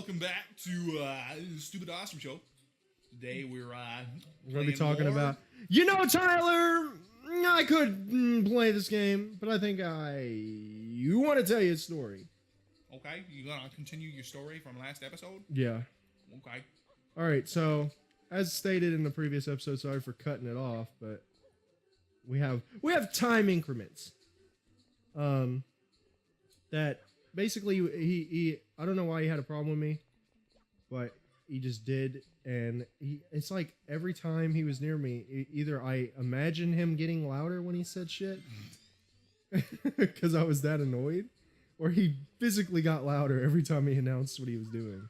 welcome back to Stupid Awesome Show. Today we're going to be talking more. about, Tyler, I could play this game, but I think you want to tell you a story. Okay, you gonna continue your story from last episode? Yeah. Okay. All right, so as stated in the previous episode, sorry for cutting it off, but we have time increments. That basically he I don't know why he had a problem with me, but he just did, and it's like every time he was near me, either I imagine him getting louder when he said shit because I was that annoyed, or he physically got louder every time he announced what he was doing.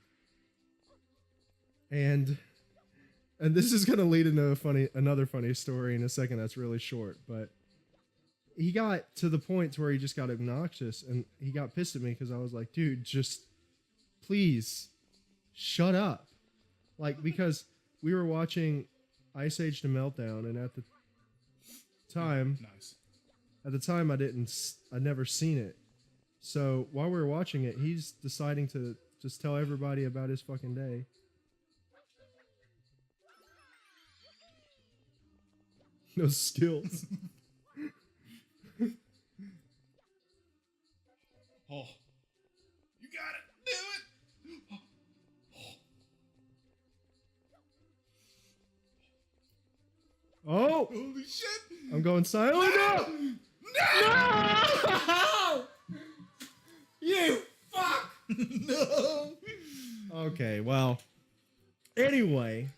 And this is gonna lead into another funny story in a second that's really short, but he got to the point to where he just got obnoxious, and he got pissed at me because I was like, dude, just please shut up. Like, because we were watching Ice Age to Meltdown, and at the time, I'd never seen it. So while we were watching it, he's deciding to just tell everybody about his fucking day. No skills. Oh, you got it. Do it. Oh! Holy shit! I'm going silent now! No! You fuck! No! Okay, well, anyway.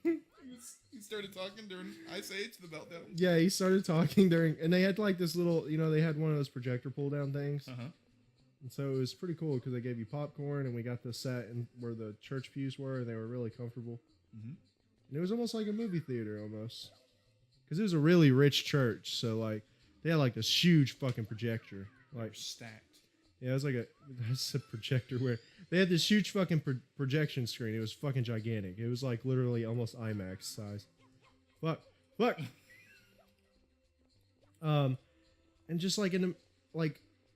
He started talking during Ice Age, the Meltdown. Yeah, he started talking and they had like this little, they had one of those projector pull down things. Uh-huh. And so it was pretty cool because they gave you popcorn, and we got the set and where the church pews were, and they were really comfortable. Mm-hmm. And it was almost like a movie theater almost. Because it was a really rich church, so like they had like this huge fucking projector. Like stacked. Yeah, it was like that's a projector where they had this huge fucking projection screen. It was fucking gigantic. It was like literally almost IMAX size. Fuck. And just like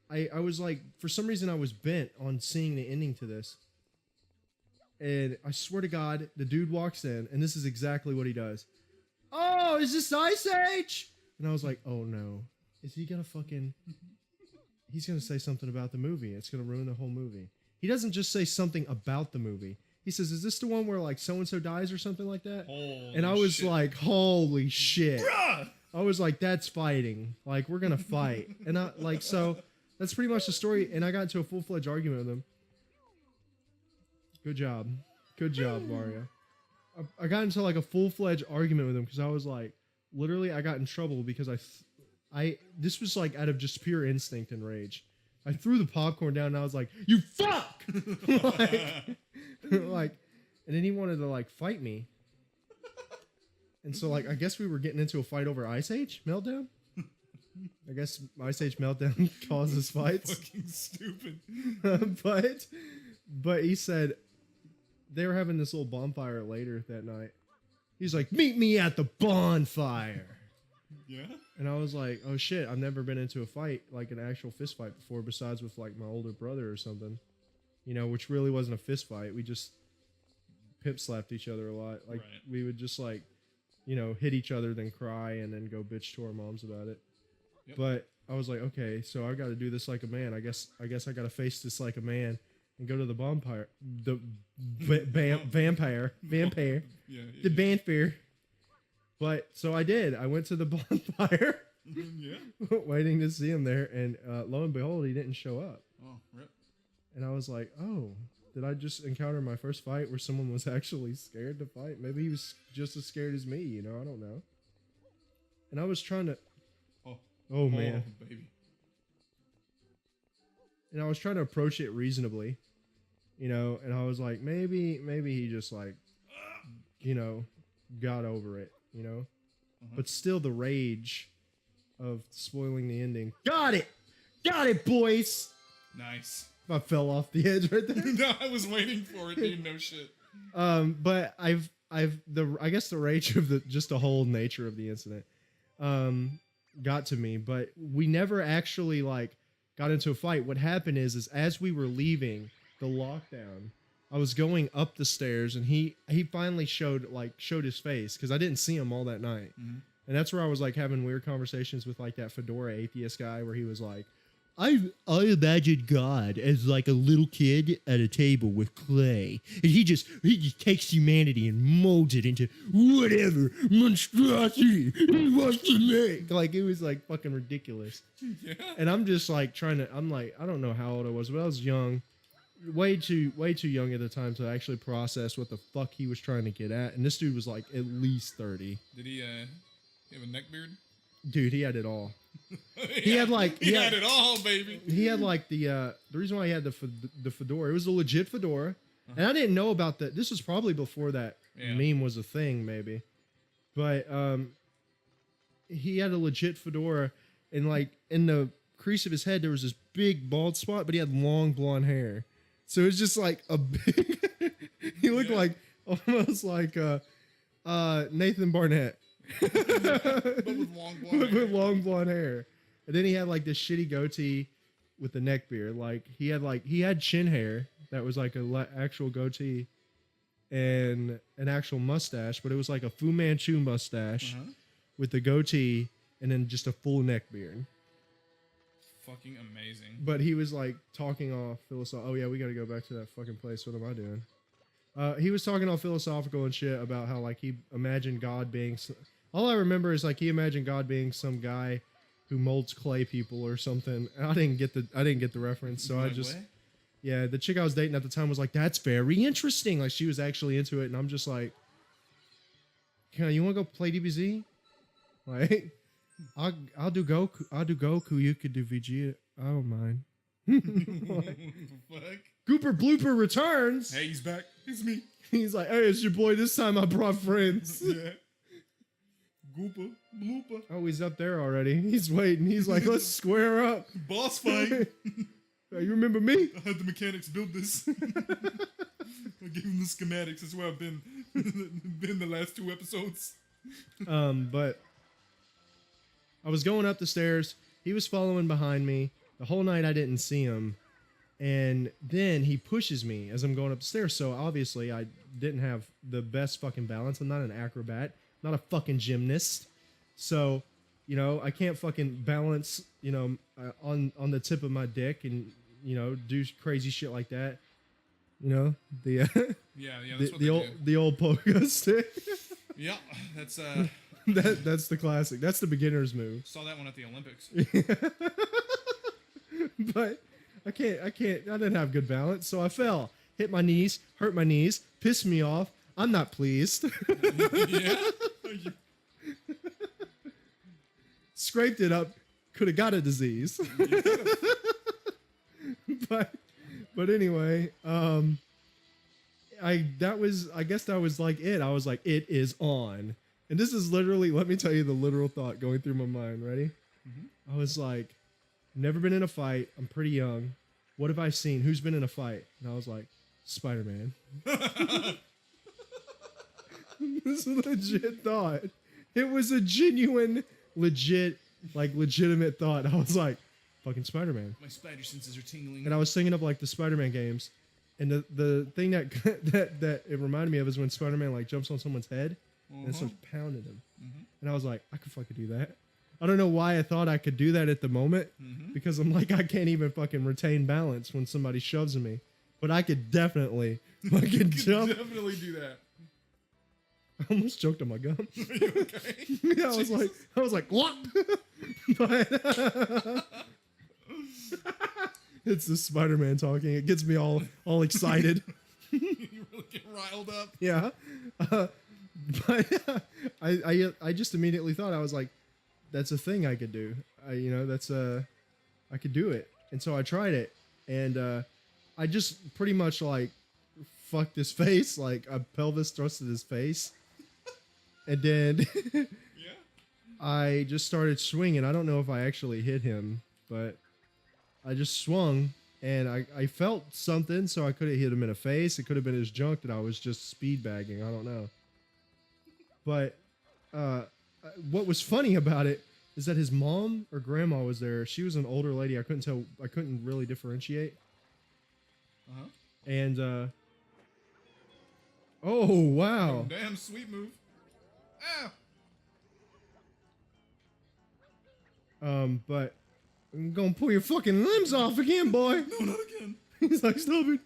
I was like, for some reason I was bent on seeing the ending to this. And I swear to God, the dude walks in, and this is exactly what he does. Oh, is this Ice Age? And I was like, oh no. Is he gonna fucking... He's gonna say something about the movie. It's gonna ruin the whole movie. He doesn't just say something about the movie. He says, is this the one where like so-and-so dies or something like that? And I was like, holy shit. Bruh! I was like, that's fighting. Like, we're gonna fight. And I like, so that's pretty much the story. And I got into a full-fledged argument with him. Good job, Mario. I got into like a full-fledged argument with him because I was like, literally, I got in trouble because this was like out of just pure instinct and rage. I threw the popcorn down and I was like, you fuck! like, and then he wanted to like fight me. And so like, I guess we were getting into a fight over Ice Age Meltdown. I guess Ice Age Meltdown causes fights. Fucking stupid. But he said they were having this little bonfire later that night. He's like, meet me at the bonfire. Yeah. And I was like, oh shit, I've never been into a fight, like an actual fist fight before, besides with like my older brother or something, which really wasn't a fist fight. We just pimp slapped each other a lot. Like we would just like, hit each other, then cry, and then go bitch to our moms about it. Yep. But I was like, okay, so I got to do this like a man. I guess I got to face this like a man and go to the bonfire, the vampire, yeah. the bonfire. But so I did. I went to the bonfire, waiting to see him there, and lo and behold, he didn't show up. Oh, rip. And I was like, oh, did I just encounter my first fight where someone was actually scared to fight? Maybe he was just as scared as me, I don't know. And I was trying to... Oh man. Oh, baby. And I was trying to approach it reasonably, and I was like, maybe he just like, got over it, But still the rage of spoiling the ending. Got it, boys. Nice. I fell off the edge right there. No, I was waiting for it, dude. No shit. But I guess the rage of the whole nature of the incident, got to me, but we never actually like got into a fight. What happened is as we were leaving the lockdown, I was going up the stairs, and he finally showed his face because I didn't see him all that night, and that's where I was like having weird conversations with like that fedora atheist guy where he was like, I imagined God as like a little kid at a table with clay, and he just takes humanity and molds it into whatever monstrosity he wants to make. Like it was like fucking ridiculous. Yeah. And I'm just like I'm like, I don't know how old I was, but I was young. Way too young at the time to actually process what the fuck he was trying to get at. And this dude was like at least 30. Did he have a neck beard? Dude, he had it all. He had it all, baby. He had like the reason why he had the fedora. It was a legit fedora, and I didn't know about that. This was probably before that meme was a thing, maybe. But he had a legit fedora, and like in the crease of his head there was this big bald spot, but he had long blonde hair. So it was just like a big. He looked like almost like Nathan Barnett. But with long blonde hair. With long blonde hair. And then he had like this shitty goatee with the neck beard. Like he had chin hair that was like a actual goatee and an actual mustache, but it was like a Fu Manchu mustache with the goatee and then just a full neck beard. Fucking amazing. But he was like talking all philosophical. Oh yeah, we got to go back to that fucking place. What am I doing? He was talking all philosophical and shit about how like he imagined God being. All I remember is like he imagined God being some guy who molds clay people or something. And I didn't get the reference, so I just. What? Yeah, the chick I was dating at the time was like, "That's very interesting." Like she was actually into it, and I'm just like, you want to go play DBZ? Like. I'll do Goku. You could do Vegeta. I don't mind. Fuck. Gooper Blooper returns. Hey, he's back. It's me. He's like, hey, it's your boy. This time I brought friends. Yeah. Gooper Blooper. Oh, he's up there already. He's waiting. He's like, let's square up. Boss fight. Hey, you remember me? I had the mechanics build this. I gave him the schematics. That's where I've been the last 2 episodes. But. I was going up the stairs. He was following behind me. The whole night I didn't see him. And then he pushes me as I'm going up the stairs. So obviously I didn't have the best fucking balance. I'm not an acrobat, not a fucking gymnast. So, you know, I can't fucking balance, you know, on the tip of my dick and, you know, do crazy shit like that. You know, yeah, that's the old pogo stick. Yeah, that's That's the classic. That's the beginner's move. Saw that one at the Olympics. But I didn't have good balance, so I fell. Hit my knees, hurt my knees, pissed me off. I'm not pleased. Yeah. Scraped it up, could have got a disease. But anyway, I guess that was like it. I was like, it is on. And this is literally, let me tell you the literal thought going through my mind. Ready? Mm-hmm. I was like, never been in a fight. I'm pretty young. What have I seen? Who's been in a fight? And I was like, Spider-Man. This is a legit thought. It was a genuine, legitimate thought. I was like, fucking Spider-Man. My spider senses are tingling. And I was thinking of like the Spider-Man games. And the thing that it reminded me of is when Spider-Man like jumps on someone's head. And starts pounding him. And I was like, I could fucking do that. I don't know why I thought I could do that at the moment. Because I'm like, I can't even fucking retain balance when somebody shoves at me. But I could definitely fucking jump. Definitely do that. I almost choked on my gum. Are you okay? Yeah, I was like, what? But it's the Spider-Man talking. It gets me all excited. You really get riled up. Yeah. But I just immediately thought, I was like, that's a thing I could do. I could do it. And so I tried it. And I just pretty much like fucked his face. Like a pelvis thrusted his face. And then I just started swinging. I don't know if I actually hit him, but I just swung. And I felt something, so I could have hit him in the face. It could have been his junk that I was just speed bagging. I don't know. But what was funny about it is that his mom or grandma was there. She was an older lady. I couldn't really differentiate. And Oh, wow. Damn sweet move. Ah! But I'm gonna pull your fucking limbs off again, boy. No, not again. He's like, stop it.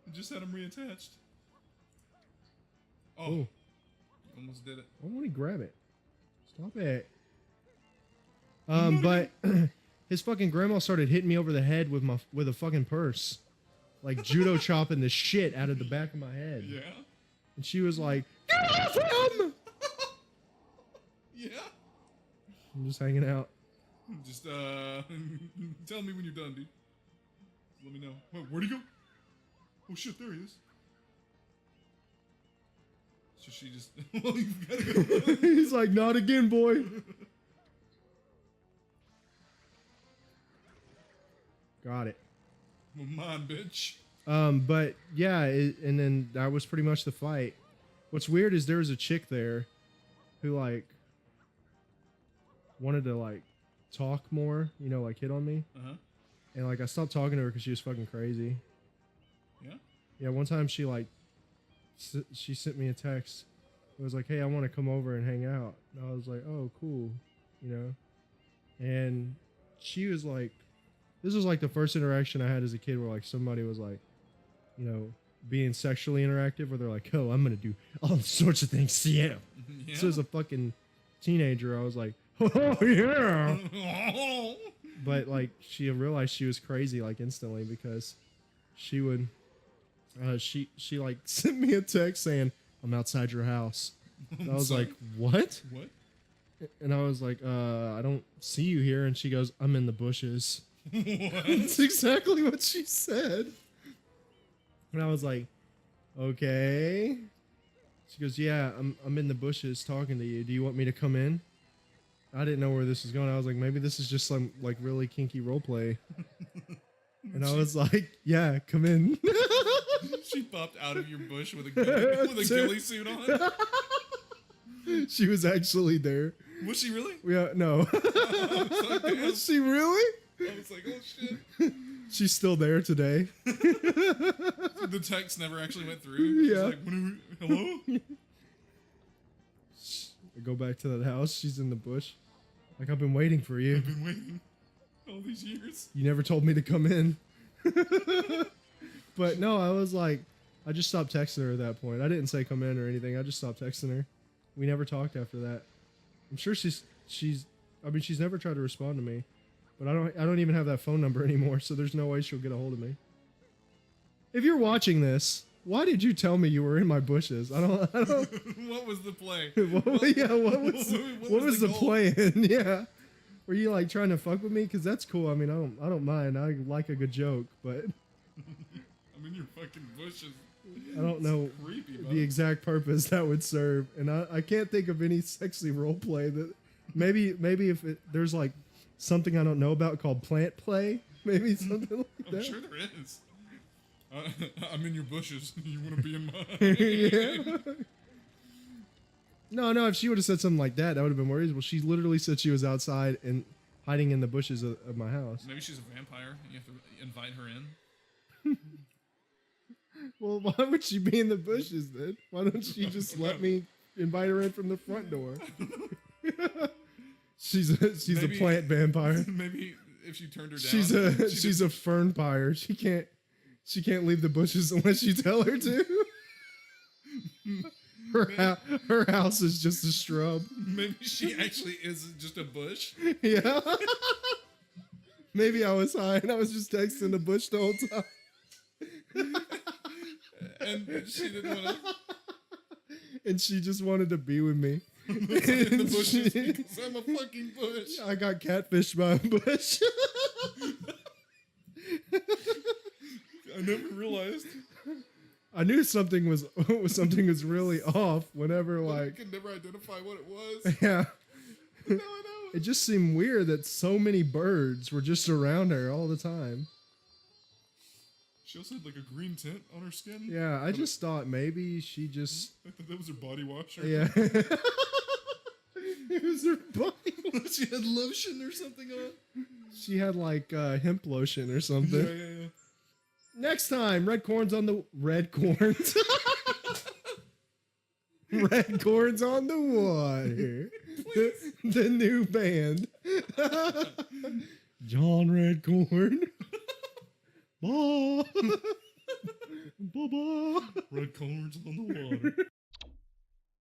I just had him reattached. Oh. Oh. Almost did it. Why won't he grab it? Stop it. But his fucking grandma started hitting me over the head with a fucking purse. Like judo chopping the shit out of the back of my head. Yeah? And she was like, get off him! Yeah? I'm just hanging out. Just, tell me when you're done, dude. Let me know. Wait, where'd he go? Oh shit, there he is. So she just, well, you gotta go. He's like, not again, boy. Got it. Come on, bitch. But yeah, and then that was pretty much the fight. What's weird is there was a chick there who like wanted to like talk more, you know, like hit on me. And like I stopped talking to her because she was fucking crazy. Yeah? Yeah, one time she like she sent me a text. It was like, hey, I want to come over and hang out. And I was like, oh, cool, you know. And she was like, this was like the first interaction I had as a kid where like somebody was like, you know, being sexually interactive, where they're like, oh, I'm gonna do all sorts of things to you. Yeah. So as a fucking teenager, I was like, oh yeah. But like she realized she was crazy like instantly because she would she like sent me a text saying, I'm outside your house. And I was like, what? What? And I was like, I don't see you here. And she goes, I'm in the bushes. What? That's exactly what she said. And I was like, okay. She goes, yeah, I'm in the bushes talking to you. Do you want me to come in? I didn't know where this was going. I was like, maybe this is just some like really kinky role play. And I was like, yeah, come in. She popped out of your bush with a ghillie suit on. She was actually there. Was she really? Yeah, no. Was she really? I was like, oh shit. She's still there today. The text never actually went through. Yeah. Like, hello? I go back to that house. She's in the bush. Like, I've been waiting for you. I've been waiting all these years. You never told me to come in. But no, I was like, I just stopped texting her at that point. I didn't say come in or anything. I just stopped texting her. We never talked after that. I'm sure she's never tried to respond to me. But I don't even have that phone number anymore, so there's no way she'll get a hold of me. If you're watching this, why did you tell me you were in my bushes? I don't What was the play? what was the goal? plan? Yeah. Were you like trying to fuck with me? Cause that's cool. I mean, I don't mind. I like a good joke, but I'm in your fucking bushes. I don't know Creepy, the exact purpose that would serve. And I can't think of any sexy role play that maybe if there's like something I don't know about called plant play, maybe something like that. I'm sure there is. I'm in your bushes. You want to be in mine? Yeah. No, if she would have said something like that, that would have been more reasonable. She literally said she was outside and hiding in the bushes of my house. Maybe she's a vampire. And you have to invite her in. Well, why would she be in the bushes then? Why don't she just let me invite her in from the front door? She's a plant vampire. Maybe if you turned her down. She's a fern pyre. She can't leave the bushes unless you tell her to. Her house is just a shrub. Maybe she actually is just a bush. Yeah. Maybe I was high and I was just texting the bush the whole time. And she didn't want to. And she just wanted to be with me. In the bushes because I'm a fucking bush. I got catfished by a bush. I never realized. I knew something was really off whenever I like could never identify what it was. yeah. Now I know. It just seemed weird that so many birds were just around her all the time. She also had like a green tint on her skin. Yeah, I just thought maybe she just I thought that was her body wash. yeah. It was her body. She had lotion or something on. She had like hemp lotion or something. Yeah. Next time, red corns on the red corns. Red Cords on the Water. The new band. John Redcorn. Ba. Ba. Red corns on the water.